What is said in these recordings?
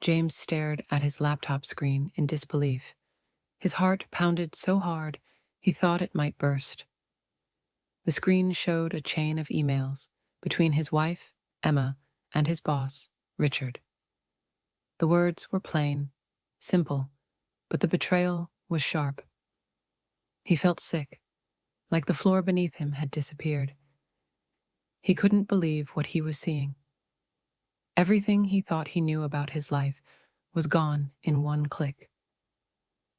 James stared at his laptop screen in disbelief. His heart pounded so hard he thought it might burst. The screen showed a chain of emails between his wife, Emma, and his boss, Richard. The words were plain, simple, but the betrayal was sharp. He felt sick, like the floor beneath him had disappeared. He couldn't believe what he was seeing. Everything he thought he knew about his life was gone in one click.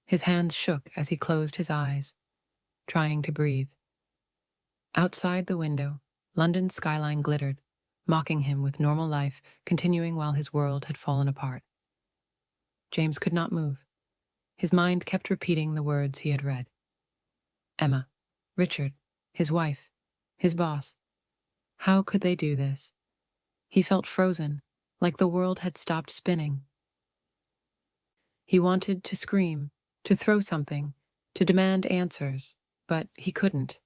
His hands shook as he closed his eyes, trying to breathe. Outside the window, London's skyline glittered, mocking him with normal life continuing while his world had fallen apart. James could not move. His mind kept repeating the words he had read. Emma, Richard, his wife, his boss. How could they do this? He felt frozen, like the world had stopped spinning. He wanted to scream, to throw something, to demand answers, but he couldn't.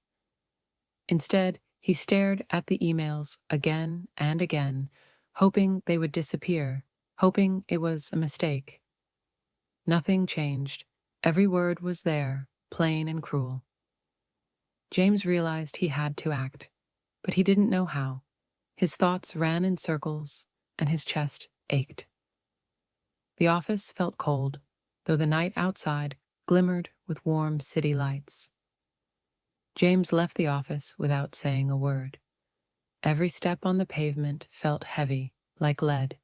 Instead, he stared at the emails again and again, hoping they would disappear, hoping it was a mistake. Nothing changed. Every word was there, plain and cruel. James realized he had to act, but he didn't know how. His thoughts ran in circles, and his chest ached. The office felt cold, though the night outside glimmered with warm city lights. James left the office without saying a word. Every step on the pavement felt heavy, like lead.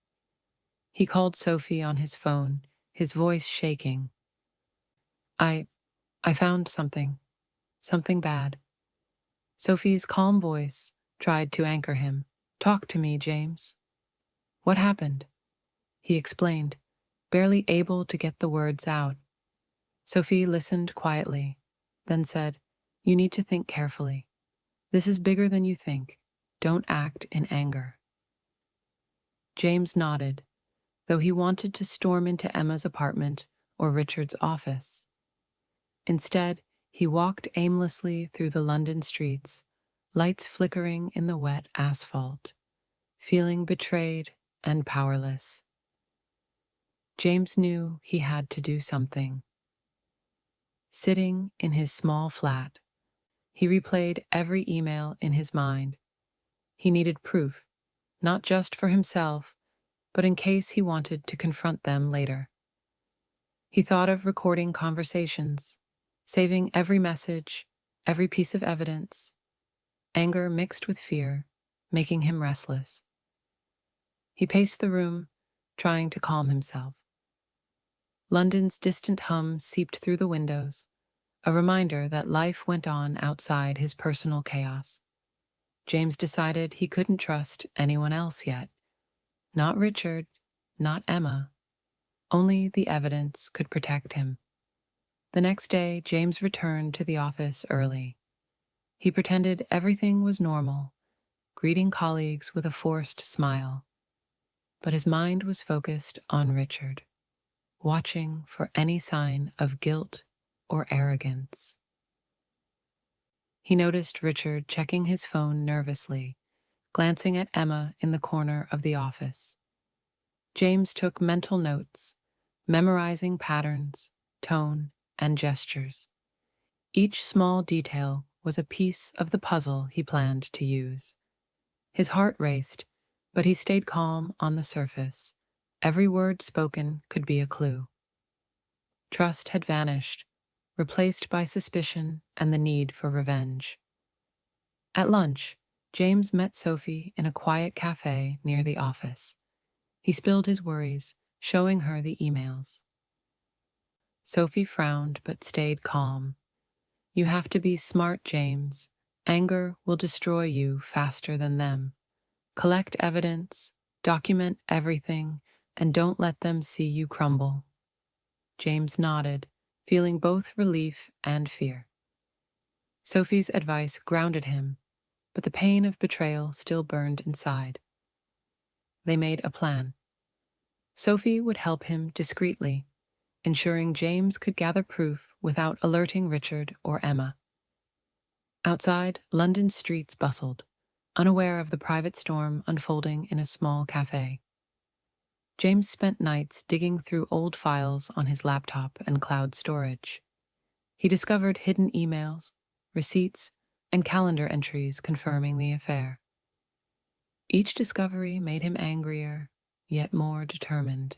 He called Sophie on his phone, his voice shaking. I found something bad. Sophie's calm voice tried to anchor him. Talk to me, James. What happened? He explained, barely able to get the words out. Sophie listened quietly, then said, You need to think carefully. This is bigger than you think. Don't act in anger. James nodded, though he wanted to storm into Emma's apartment or Richard's office. Instead, he walked aimlessly through the London streets, lights flickering in the wet asphalt, feeling betrayed and powerless. James knew he had to do something. Sitting in his small flat, he replayed every email in his mind. He needed proof, not just for himself, but in case he wanted to confront them later. He thought of recording conversations, saving every message, every piece of evidence. Anger mixed with fear, making him restless. He paced the room, trying to calm himself. London's distant hum seeped through the windows, a reminder that life went on outside his personal chaos. James decided he couldn't trust anyone else yet. Not Richard, not Emma. Only the evidence could protect him. The next day, James returned to the office early. He pretended everything was normal, greeting colleagues with a forced smile. But his mind was focused on Richard, watching for any sign of guilt or arrogance. He noticed Richard checking his phone nervously, glancing at Emma in the corner of the office. James took mental notes, memorizing patterns, tone, and gestures. Each small detail was a piece of the puzzle he planned to use. His heart raced, but he stayed calm on the surface. Every word spoken could be a clue. Trust had vanished, replaced by suspicion and the need for revenge. At lunch, James met Sophie in a quiet cafe near the office. He spilled his worries, showing her the emails. Sophie frowned but stayed calm. You have to be smart, James. Anger will destroy you faster than them. Collect evidence, document everything, and don't let them see you crumble. James nodded, feeling both relief and fear. Sophie's advice grounded him, but the pain of betrayal still burned inside. They made a plan. Sophie would help him discreetly, ensuring James could gather proof without alerting Richard or Emma. Outside, London's streets bustled, unaware of the private storm unfolding in a small cafe. James spent nights digging through old files on his laptop and cloud storage. He discovered hidden emails, receipts, and calendar entries confirming the affair. Each discovery made him angrier, yet more determined.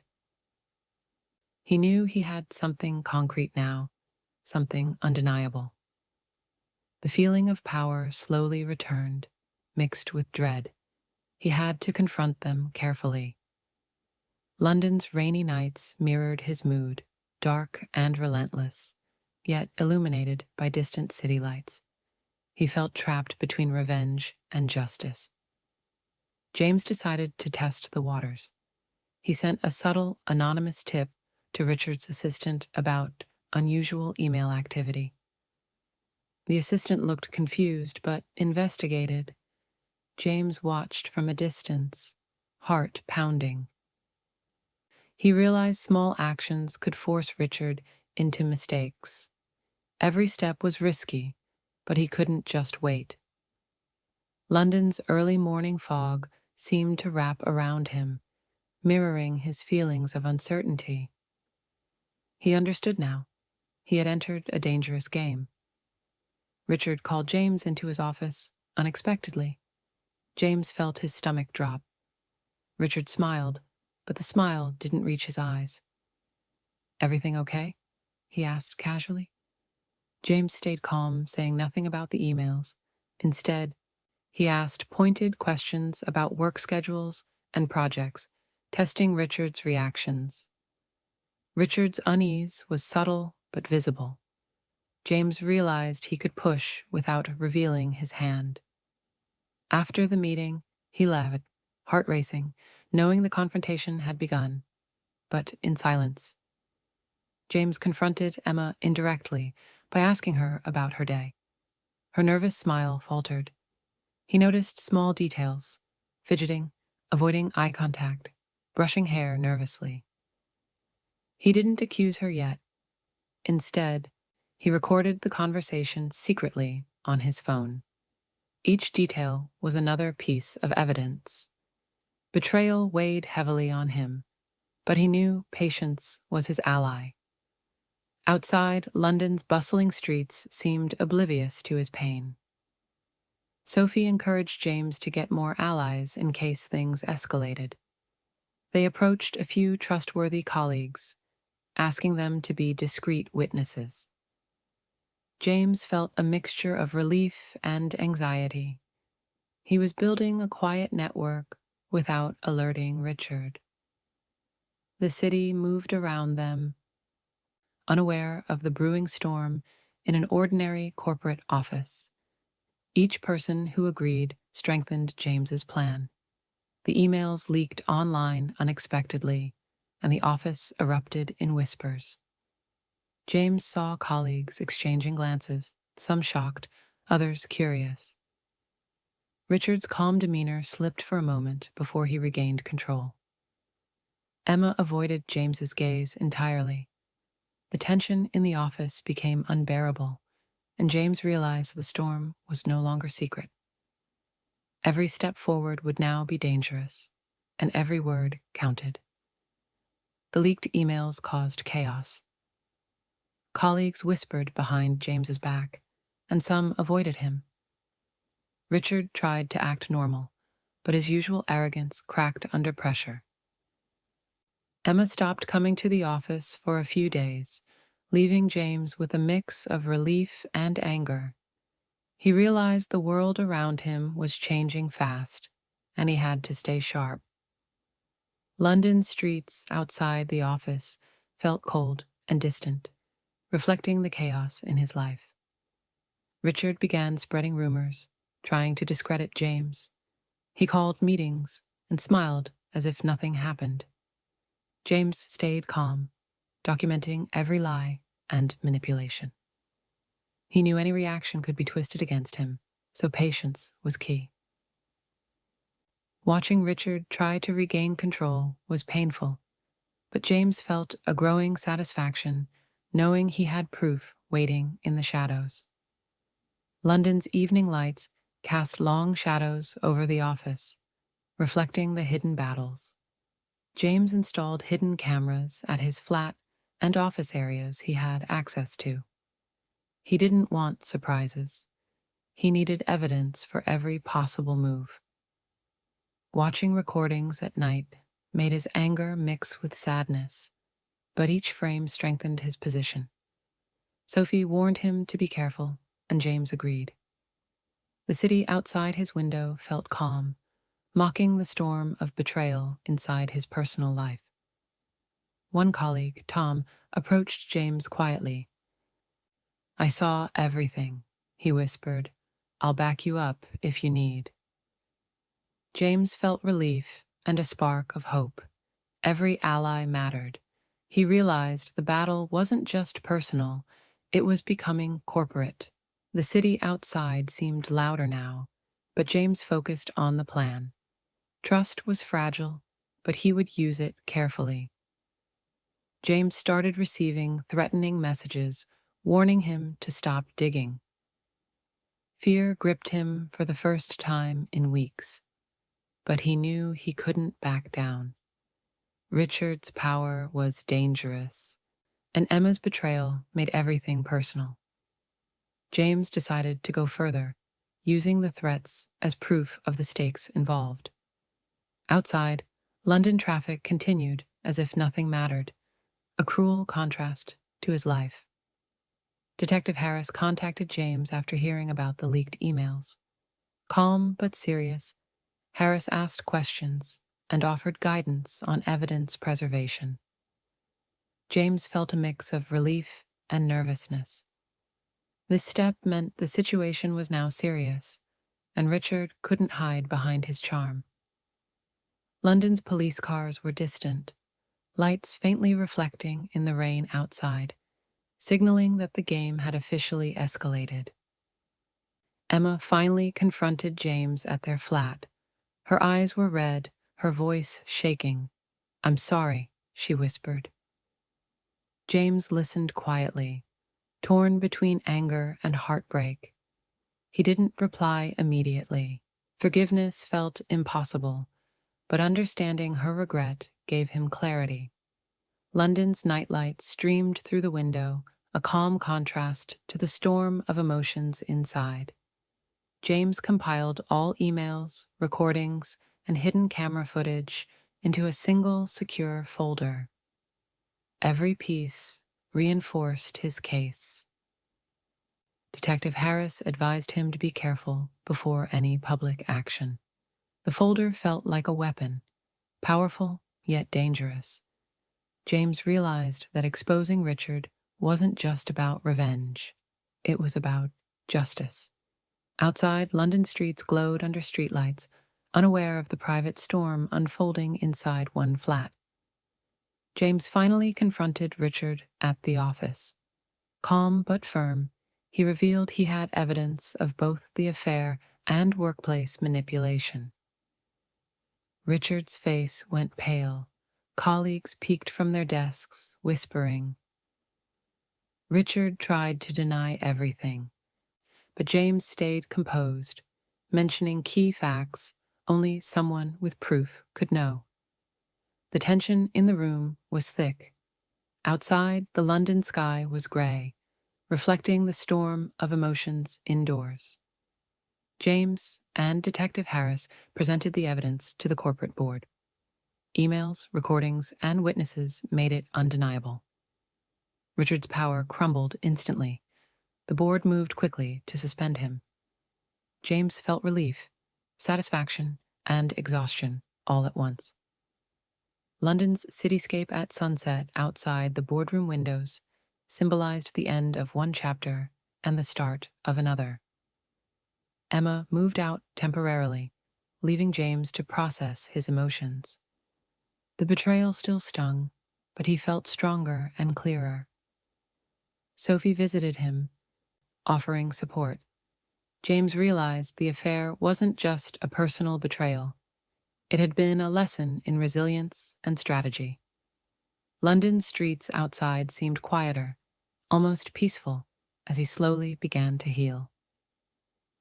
He knew he had something concrete now, something undeniable. The feeling of power slowly returned, mixed with dread. He had to confront them carefully. London's rainy nights mirrored his mood, dark and relentless, yet illuminated by distant city lights. He felt trapped between revenge and justice. James decided to test the waters. He sent a subtle, anonymous tip to Richard's assistant about unusual email activity. The assistant looked confused but investigated. James watched from a distance, heart pounding. He realized small actions could force Richard into mistakes. Every step was risky, but he couldn't just wait. London's early morning fog seemed to wrap around him, mirroring his feelings of uncertainty. He understood now. He had entered a dangerous game. Richard called James into his office unexpectedly. James felt his stomach drop. Richard smiled, but the smile didn't reach his eyes. "Everything okay?" he asked casually. James stayed calm, saying nothing about the emails. Instead, he asked pointed questions about work schedules and projects, testing Richard's reactions. Richard's unease was subtle but visible. James realized he could push without revealing his hand. After the meeting, he left, heart racing, knowing the confrontation had begun, but in silence. James confronted Emma indirectly by asking her about her day. Her nervous smile faltered. He noticed small details, fidgeting, avoiding eye contact, brushing hair nervously. He didn't accuse her yet. Instead, he recorded the conversation secretly on his phone. Each detail was another piece of evidence. Betrayal weighed heavily on him, but he knew patience was his ally. Outside, London's bustling streets seemed oblivious to his pain. Sophie encouraged James to get more allies in case things escalated. They approached a few trustworthy colleagues, asking them to be discreet witnesses. James felt a mixture of relief and anxiety. He was building a quiet network without alerting Richard. The city moved around them, unaware of the brewing storm in an ordinary corporate office. Each person who agreed strengthened James's plan. The emails leaked online unexpectedly, and the office erupted in whispers. James saw colleagues exchanging glances, some shocked, others curious. Richard's calm demeanor slipped for a moment before he regained control. Emma avoided James's gaze entirely. The tension in the office became unbearable, and James realized the storm was no longer secret. Every step forward would now be dangerous, and every word counted. The leaked emails caused chaos. Colleagues whispered behind James's back, and some avoided him. Richard tried to act normal, but his usual arrogance cracked under pressure. Emma stopped coming to the office for a few days, leaving James with a mix of relief and anger. He realized the world around him was changing fast, and he had to stay sharp. London streets outside the office felt cold and distant, reflecting the chaos in his life. Richard began spreading rumors, trying to discredit James. He called meetings and smiled as if nothing happened. James stayed calm, documenting every lie and manipulation. He knew any reaction could be twisted against him, so patience was key. Watching Richard try to regain control was painful, but James felt a growing satisfaction knowing he had proof waiting in the shadows. London's evening lights cast long shadows over the office, reflecting the hidden battles. James installed hidden cameras at his flat and office areas he had access to. He didn't want surprises. He needed evidence for every possible move. Watching recordings at night made his anger mix with sadness, but each frame strengthened his position. Sophie warned him to be careful, and James agreed. The city outside his window felt calm, mocking the storm of betrayal inside his personal life. One colleague, Tom, approached James quietly. "I saw everything," he whispered. "I'll back you up if you need." James felt relief and a spark of hope. Every ally mattered. He realized the battle wasn't just personal, it was becoming corporate. The city outside seemed louder now, but James focused on the plan. Trust was fragile, but he would use it carefully. James started receiving threatening messages, warning him to stop digging. Fear gripped him for the first time in weeks, but he knew he couldn't back down. Richard's power was dangerous, and Emma's betrayal made everything personal. James decided to go further, using the threats as proof of the stakes involved. Outside, London traffic continued as if nothing mattered, a cruel contrast to his life. Detective Harris contacted James after hearing about the leaked emails. Calm but serious, Harris asked questions and offered guidance on evidence preservation. James felt a mix of relief and nervousness. This step meant the situation was now serious, and Richard couldn't hide behind his charm. London's police cars were distant, lights faintly reflecting in the rain outside, signaling that the game had officially escalated. Emma finally confronted James at their flat. Her eyes were red, her voice shaking. "I'm sorry," she whispered. James listened quietly, torn between anger and heartbreak. He didn't reply immediately. Forgiveness felt impossible, but understanding her regret gave him clarity. London's nightlight streamed through the window, a calm contrast to the storm of emotions inside. James compiled all emails, recordings, and hidden camera footage into a single secure folder. Every piece reinforced his case. Detective Harris advised him to be careful before any public action. The folder felt like a weapon, powerful yet dangerous. James realized that exposing Richard wasn't just about revenge. It was about justice. Outside, London streets glowed under streetlights, unaware of the private storm unfolding inside one flat. James finally confronted Richard at the office. Calm but firm, he revealed he had evidence of both the affair and workplace manipulation. Richard's face went pale. Colleagues peeked from their desks, whispering. Richard tried to deny everything, but James stayed composed, mentioning key facts only someone with proof could know. The tension in the room was thick. Outside, the London sky was gray, reflecting the storm of emotions indoors. James and Detective Harris presented the evidence to the corporate board. Emails, recordings, and witnesses made it undeniable. Richard's power crumbled instantly. The board moved quickly to suspend him. James felt relief, satisfaction, and exhaustion all at once. London's cityscape at sunset outside the boardroom windows symbolized the end of one chapter and the start of another. Emma moved out temporarily, leaving James to process his emotions. The betrayal still stung, but he felt stronger and clearer. Sophie visited him, offering support. James realized the affair wasn't just a personal betrayal. It had been a lesson in resilience and strategy. London's streets outside seemed quieter, almost peaceful, as he slowly began to heal.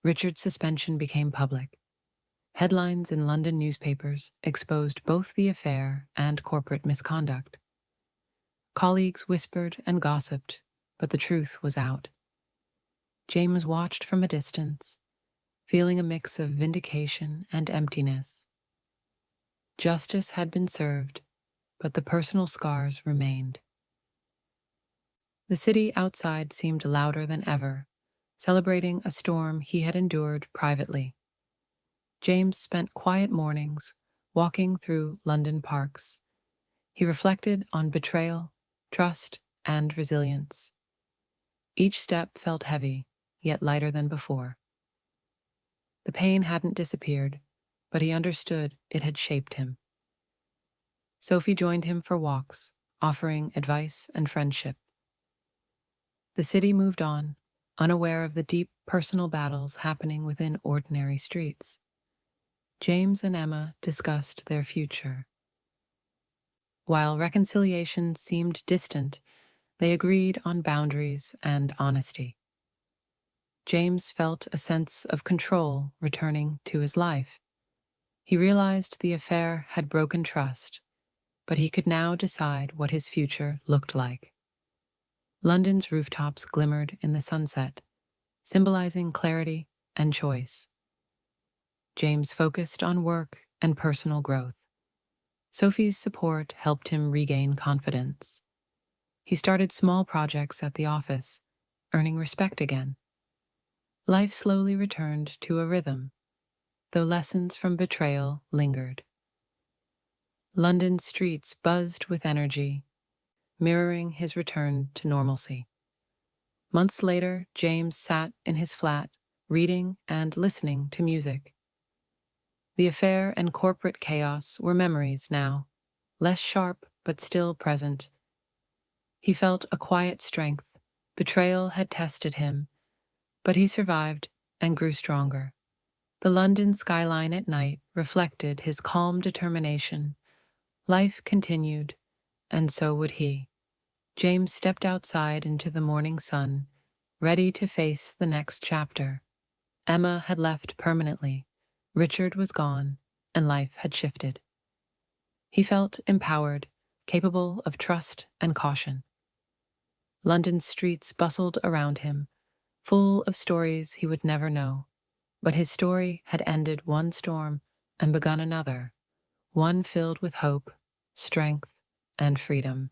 Richard's suspension became public. Headlines in London newspapers exposed both the affair and corporate misconduct. Colleagues whispered and gossiped, but the truth was out. James watched from a distance, feeling a mix of vindication and emptiness. Justice had been served, but the personal scars remained. The city outside seemed louder than ever, celebrating a storm he had endured privately. James spent quiet mornings walking through London parks. He reflected on betrayal, trust, and resilience. Each step felt heavy, yet lighter than before. The pain hadn't disappeared, but he understood it had shaped him. Sophie joined him for walks, offering advice and friendship. The city moved on, unaware of the deep personal battles happening within ordinary streets. James and Emma discussed their future. While reconciliation seemed distant, they agreed on boundaries and honesty. James felt a sense of control returning to his life. He realized the affair had broken trust, but he could now decide what his future looked like. London's rooftops glimmered in the sunset, symbolizing clarity and choice. James focused on work and personal growth. Sophie's support helped him regain confidence. He started small projects at the office, earning respect again. Life slowly returned to a rhythm, though lessons from betrayal lingered. London's streets buzzed with energy, mirroring his return to normalcy. Months later, James sat in his flat, reading and listening to music. The affair and corporate chaos were memories now, less sharp but still present. He felt a quiet strength. Betrayal had tested him, but he survived and grew stronger. The London skyline at night reflected his calm determination. Life continued, and so would he. James stepped outside into the morning sun, ready to face the next chapter. Emma had left permanently, Richard was gone, and life had shifted. He felt empowered, capable of trust and caution. London's streets bustled around him, full of stories he would never know. But his story had ended one storm and begun another, one filled with hope, strength, and freedom.